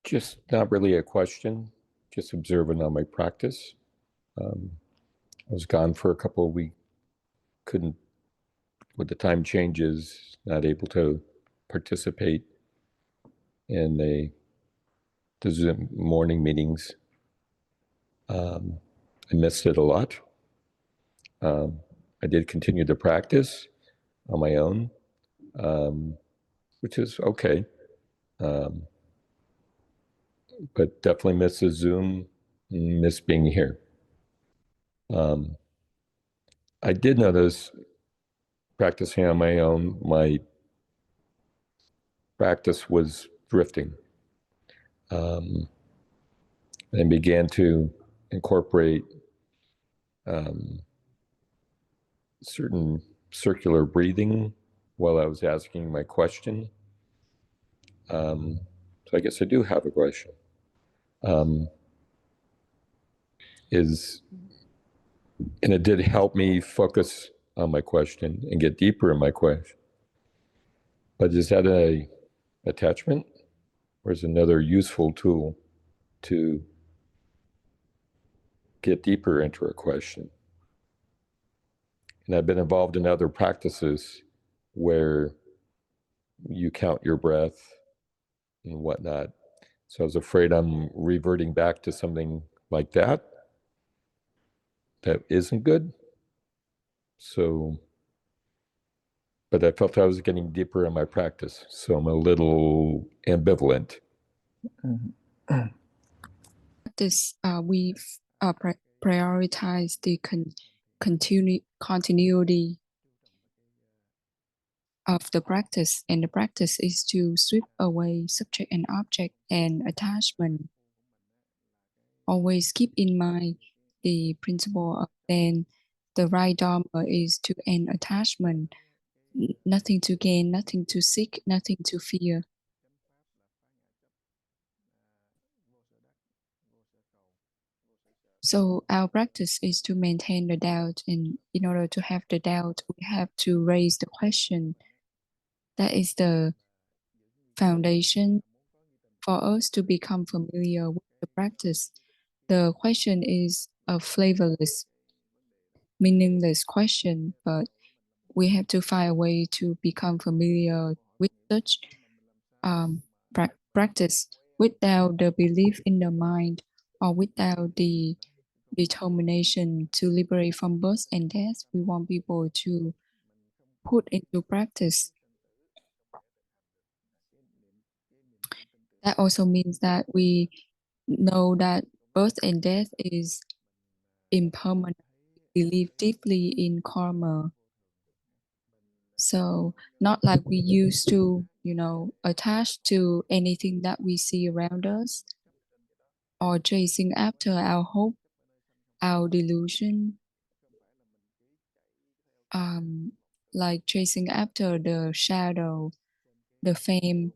Just not really a question, just observing on my practice. I was gone for a couple of weeks, couldn't, with the time changes, not able to participate in the Zoom morning meetings. I missed it a lot. I did continue to practice on my own, which is okay. But definitely miss the Zoom, miss being here. I did notice practicing on my own, my practice was drifting. And began to incorporate certain circular breathing while I was asking my question. So I guess I do have a question. And it did help me focus on my question and get deeper in my question. But is that a attachment, or is it another useful tool to get deeper into a question? And I've been involved in other practices where you count your breath and whatnot. So I was afraid I'm reverting back to something like that isn't good. So, but I felt I was getting deeper in my practice. So I'm a little ambivalent. This we prioritize the continuity of the practice, and the practice is to sweep away subject and object and attachment. Always keep in mind the principle of then the right Dharma is to end attachment, nothing to gain, nothing to seek, nothing to fear. So our practice is to maintain the doubt, and in order to have the doubt, we have to raise the question. That is the foundation for us to become familiar with the practice. The question is a flavorless, meaningless question, but we have to find a way to become familiar with such practice without the belief in the mind or without the determination to liberate from birth and death. We want people to put into practice. That also means that we know that birth and death is impermanent. We believe deeply in karma. So not like we used to, attach to anything that we see around us or chasing after our hope, our delusion, like chasing after the shadow, the fame,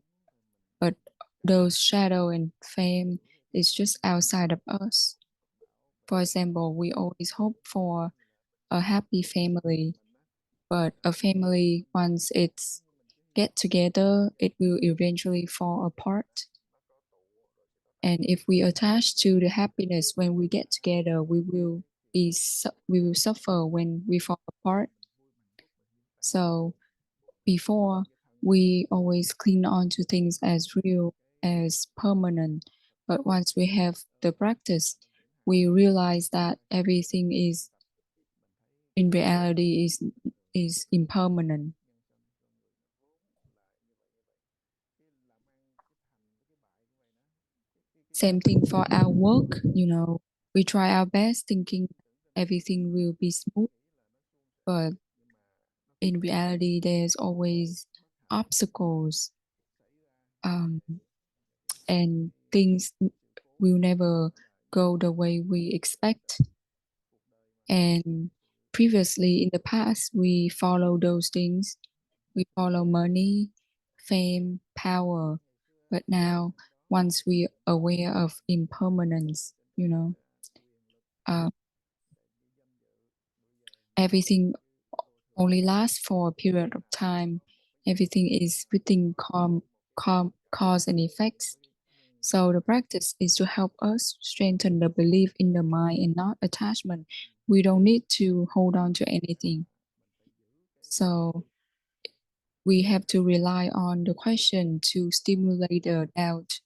but those shadow and fame is just outside of us. For example, we always hope for a happy family, but a family, once it's get together, it will eventually fall apart. And if we attach to the happiness when we get together, we will suffer when we fall apart. So before, we always cling on to things as real, as permanent. But once we have the practice, we realize that everything is, in reality, is impermanent. Same thing for our work, we try our best thinking everything will be smooth, but in reality, there's always obstacles, and things will never go the way we expect. And previously, in the past, we follow those things. We follow money, fame, power. But now, once we are aware of impermanence, everything only lasts for a period of time. Everything is within cause and effects. So the practice is to help us strengthen the belief in the mind and not attachment. We don't need to hold on to anything. So we have to rely on the question to stimulate the doubt.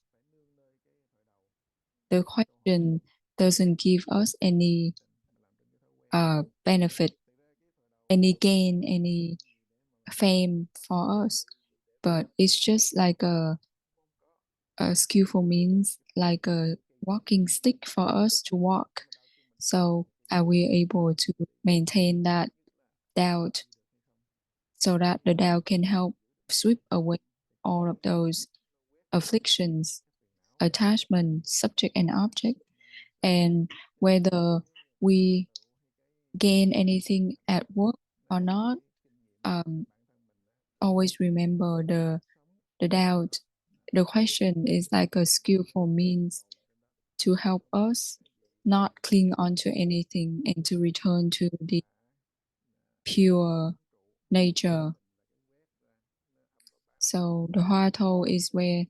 The question doesn't give us any benefit, any gain, any fame for us, but it's just like a skillful means, like a walking stick for us to walk. So are we able to maintain that doubt so that the doubt can help sweep away all of those afflictions, attachment, subject and object, and whether we gain anything at work or not, always remember the doubt. The question is like a skillful means to help us not cling on to anything and to return to the pure nature. So the Huatou is where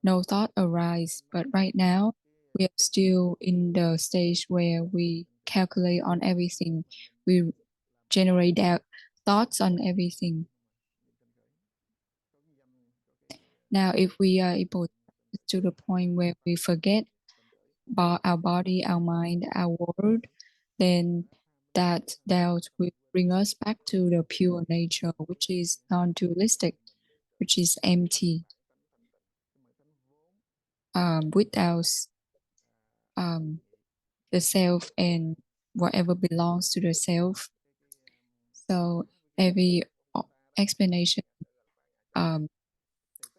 no thought arise, but right now we are still in the stage where we calculate on everything. We generate out thoughts on everything. Now, if we are able to the point where we forget about our body, our mind, our world, then that doubt will bring us back to the pure nature, which is non-dualistic, which is empty, without the self and whatever belongs to the self. So every explanation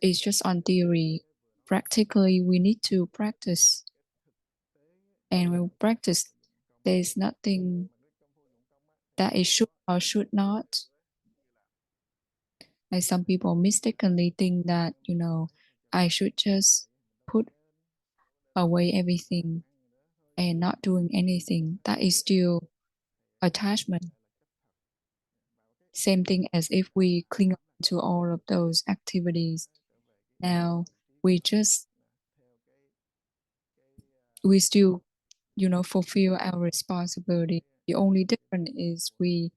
is just on theory. Practically, we need to practice. And when we practice, there is nothing that is should or should not. Like some people mistakenly think that, I should just put away everything and not doing anything. That is still attachment. Same thing as if we cling on to all of those activities. Now we still, fulfill our responsibility. The only difference is we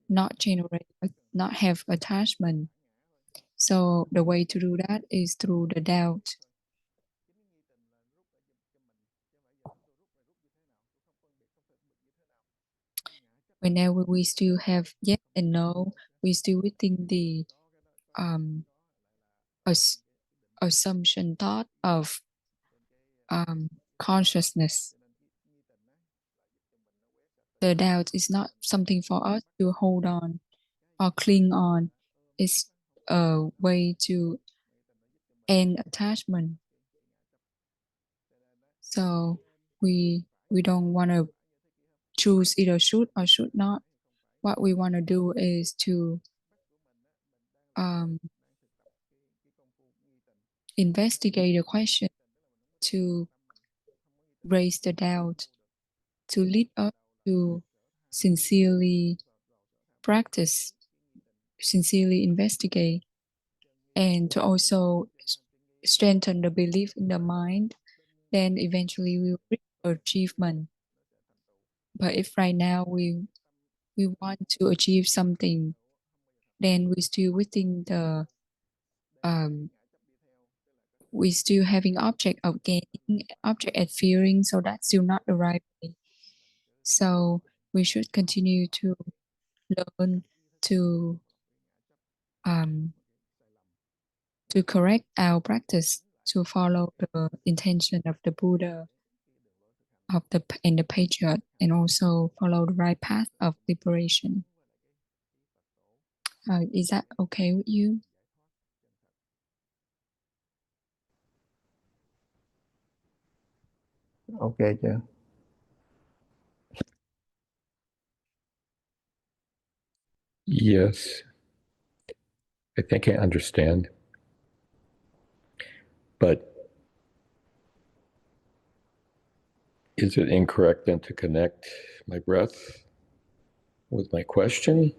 not have attachment. So the way to do that is through the doubt. Whenever we still have yes and no, we still within the assumption thought of consciousness. The doubt is not something for us to hold on or cling on. It's a way to end attachment. So we don't want to choose either should or should not. What we want to do is to investigate the question, to raise the doubt, to lead us to sincerely practice, sincerely investigate, and to also strengthen the belief in the mind. Then eventually we will reach achievement. But if right now we want to achieve something, then we still within the we still having object of gaining, object at fearing, so that's still not the right way. So we should continue to learn to correct our practice, to follow the intention of the Buddha, and the patriot, and also follow the right path of liberation. Is that okay with you? Okay chưa? Yes, I think I understand. But is it incorrect then to connect my breath with my question?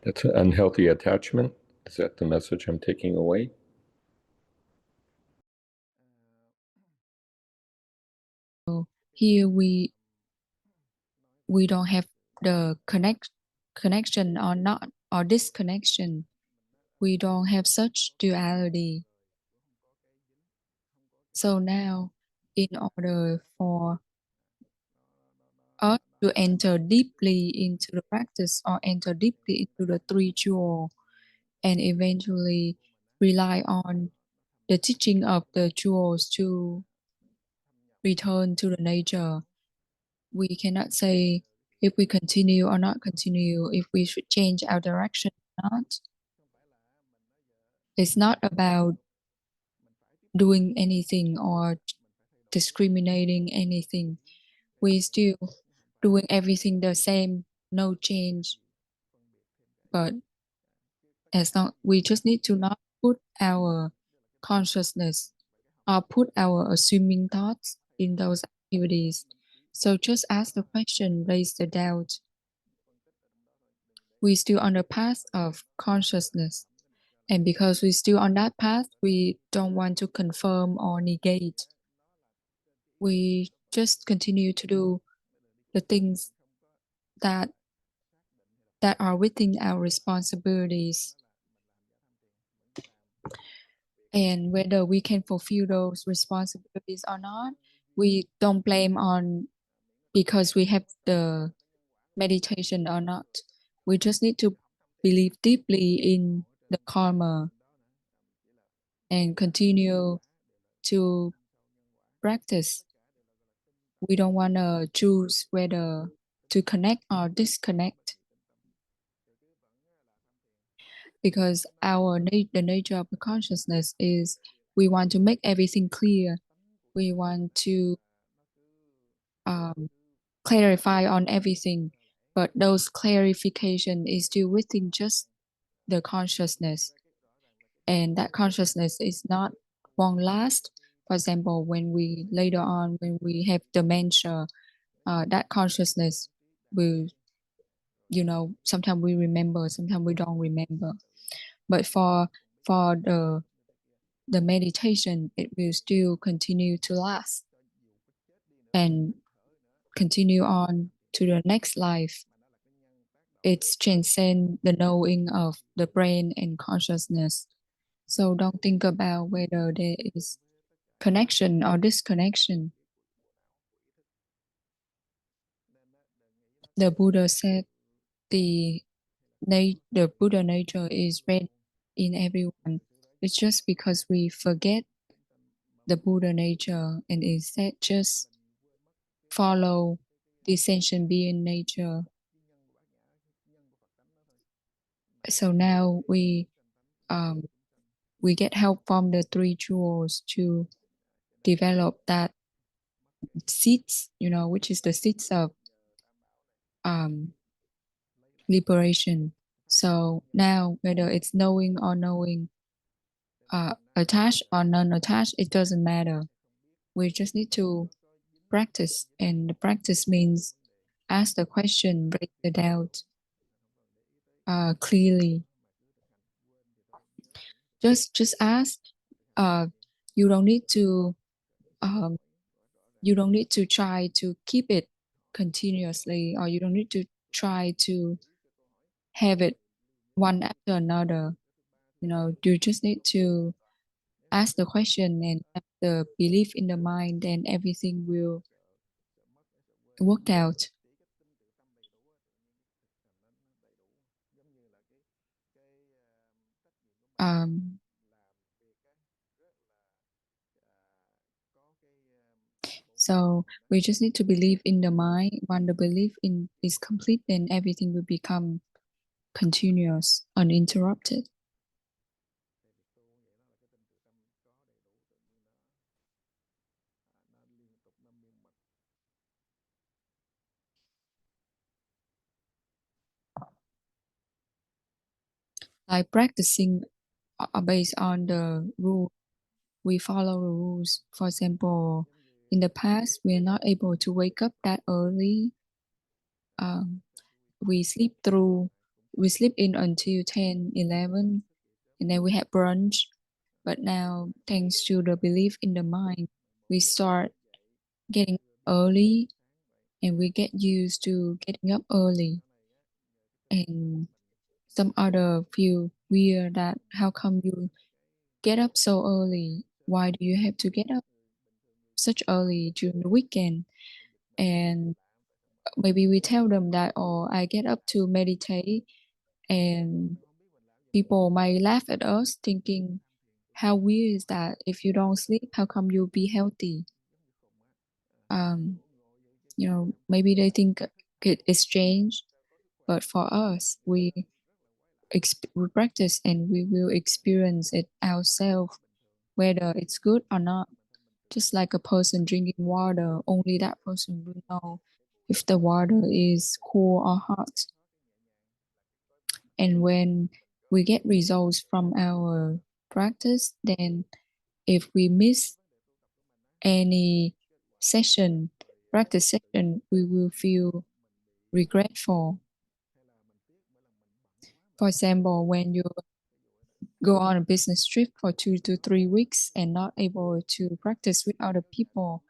That's an unhealthy attachment. Is that the message I'm taking away? here we don't have the connection or not, or disconnection. We don't have such duality. So now, in order for us to enter deeply into the practice, or enter deeply into the three jewels, and eventually rely on the teaching of the jewels to return to the nature, we cannot say if we continue or not continue, if we should change our direction or not. It's not about doing anything or discriminating anything. We still doing everything the same, no change. But as long we just need to not put our consciousness or put our assuming thoughts in those activities. So just ask the question, raise the doubt. We're still on the path of consciousness. And because we're still on that path, we don't want to confirm or negate. We just continue to do the things that are within our responsibilities. And whether we can fulfill those responsibilities or not, we don't blame on because we have the meditation or not. We just need to believe deeply in the karma and continue to practice. We don't want to choose whether to connect or disconnect, because the nature of the consciousness is we want to make everything clear. We want to clarify on everything, but those clarification is still within just the consciousness, and that consciousness is not won't last. For example, when we later on, when we have dementia, that consciousness will, sometimes we remember, sometimes we don't remember. But for the meditation, it will still continue to last and continue on to the next life. It's transcend the knowing of the brain and consciousness. So don't think about whether there is connection or disconnection. The Buddha said the Buddha nature is read in everyone. It's just because we forget the Buddha nature and instead just follow the sentient being nature. So now we get help from the three jewels to develop that seeds, which is the seeds of liberation. So now, whether it's knowing or knowing, attached or non-attached, it doesn't matter. We just need to practice, and the practice means ask the question, break the doubt clearly. Just ask. You don't need to. You don't need to try to keep it continuously, or you don't need to try to have it one after another. You just need to ask the question and have the belief in the mind, and everything will work out. So we just need to believe in the mind. When the belief is complete, then everything will become continuous, uninterrupted. Like practicing based on the rule, we follow the rules. For example, in the past, we are not able to wake up that early. We sleep in until 10, 11, and then we have brunch. But now, thanks to the belief in the mind, we start getting early, and we get used to getting up early. And some other feel weird that how come you get up so early? Why do you have to get up such early during the weekend? And maybe we tell them that, oh, I get up to meditate, and people might laugh at us thinking, how weird is that? If you don't sleep, how come you'll be healthy? Maybe they think it's strange, but for us, we practice and we will experience it ourselves, whether it's good or not. Just like a person drinking water, only that person will know if the water is cool or hot. And when we get results from our practice, then if we miss any practice session, we will feel regretful. For example, when you go on a business trip for 2 to 3 weeks and not able to practice with other people,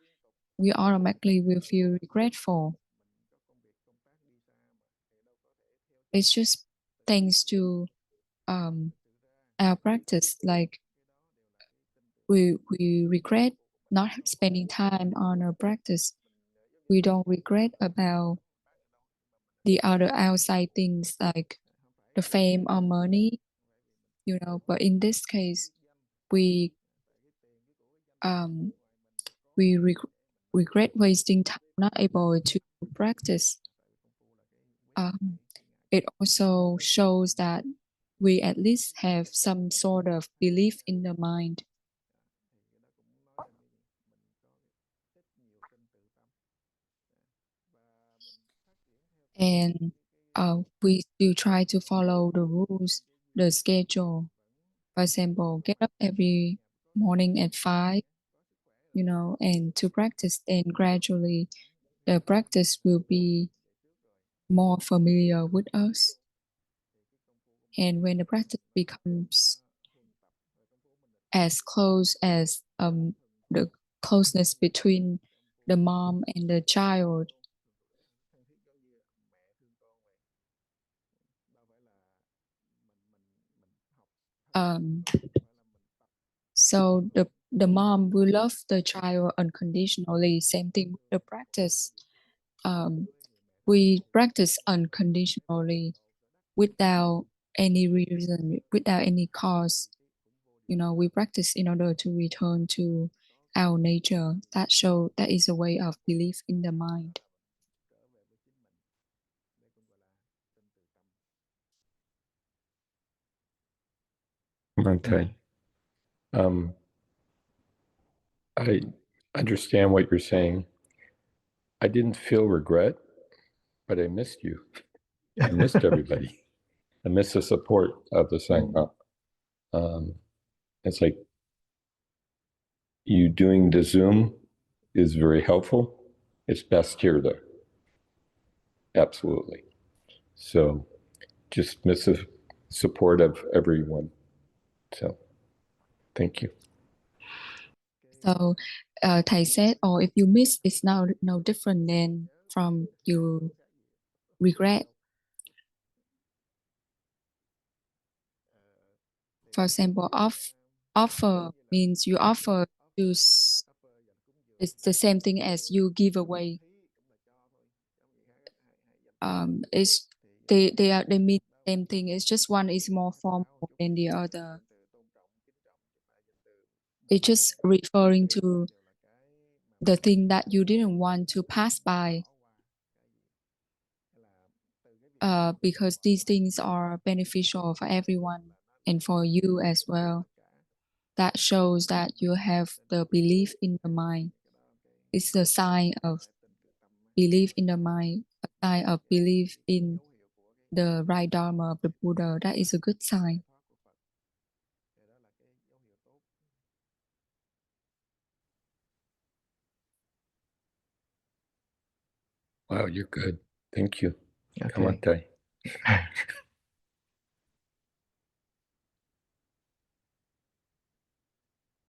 we automatically will feel regretful. It's just thanks to our practice. Like we regret not spending time on our practice. We don't regret about the other outside things like the fame or money, But in this case, we regret wasting time, not able to practice. It also shows that we at least have some sort of belief in the mind. And we still try to follow the rules, the schedule. For example, get up every morning at 5, and to practice. Then gradually the practice will be more familiar with us. And when the practice becomes as close as the closeness between the mom and the child, so the mom will love the child unconditionally. Same thing with the practice. We practice unconditionally without any reason, without any cause. We practice in order to return to our nature. That is a way of belief in the mind. Okay. I understand what you're saying. I didn't feel regret, but I missed you. I missed everybody. I missed the support of the Sangha. It's like you doing the Zoom is very helpful. It's best here, though. Absolutely. So just miss the support of everyone. So thank you. So thầy said, oh, if you miss, it's now no different than from you regret. For example, offer means you offer to. It's the same thing as you give away. It's they mean the same thing. It's just one is more formal than the other. It's just referring to the thing that you didn't want to pass by. Because these things are beneficial for everyone and for you as well. That shows that you have the belief in the mind. It's the sign of belief in the mind, a sign of belief in the right Dharma of the Buddha. That is a good sign. Wow, you're good. Thank you. Okay. Come on, Thay.